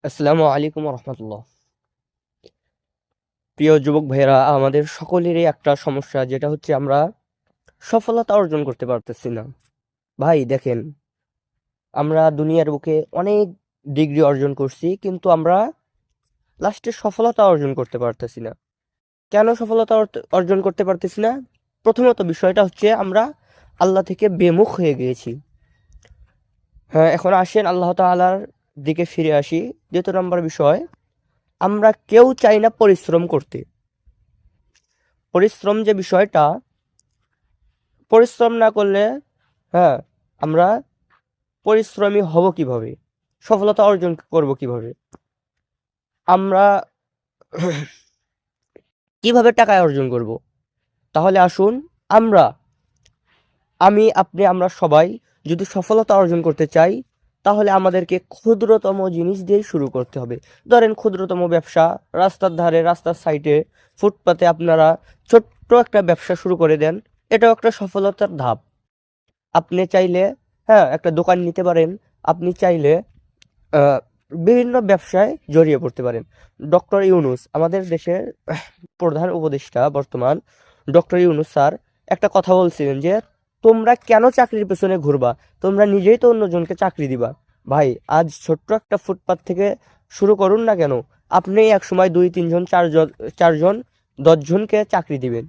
আসসালামু আলাইকুম রহমতুল্লাহ। প্রিয় যুবক ভাইয়েরা, আমাদের সকলেরই একটা সমস্যা, যেটা হচ্ছে আমরা সফলতা অর্জন করতে পারতেছি না। ভাই দেখেন, আমরা দুনিয়ার বুকে অনেক ডিগ্রি অর্জন করছি, কিন্তু আমরা লাস্টে সফলতা অর্জন করতে পারতেছি না। কেন সফলতা অর্জন করতে পারতেছি না? প্রথমত বিষয়টা হচ্ছে আমরা আল্লাহ থেকে বেমুখ হয়ে গিয়েছি। হ্যাঁ, এখন আসেন আল্লাহ তাআলার দিকে ফিরে আসি। দ্বিতীয় নম্বর বিষয়, আমরা কেউ চাই না পরিশ্রম করতে। পরিশ্রম যে বিষয়টা, পরিশ্রম না করলে, হ্যাঁ, আমরা পরিশ্রমী হব কিভাবে? সফলতা অর্জন করব কিভাবে? আমরা কিভাবে টাকা অর্জন করব? তাহলে আসুন, আমরা আপনি আমরা সবাই যদি সফলতা অর্জন করতে চাই, তাহলে আমাদেরকে ক্ষুদ্রতম জিনিস দিয়েই শুরু করতে হবে। ধরেন ক্ষুদ্রতম ব্যবসা, রাস্তার ধারে, রাস্তার সাইডে, ফুটপাতে আপনারা ছোট্ট একটা ব্যবসা শুরু করে দেন। এটাও একটা সফলতার ধাপ। আপনি চাইলে, হ্যাঁ, একটা দোকান নিতে পারেন। আপনি চাইলে আহ, বিভিন্ন ব্যবসায় জড়িয়ে পড়তে পারেন। ডক্টর ইউনূস আমাদের দেশের প্রধান উপদেষ্টা বর্তমান, ডক্টর ইউনূস স্যার একটা কথা বলছিলেন যে, তোমরা কেন চাকরির পেছনে ঘুরবা? তোমরা নিজেই তো অন্যজনকে চাকরি দিবা। ভাই, আজ ছোট্ট একটা ফুটপাত থেকে শুরু করুন না কেন, আপনি এক সময় 2 3 জন 4 জন 4 জন 10 জনকে চাকরি দিবেন।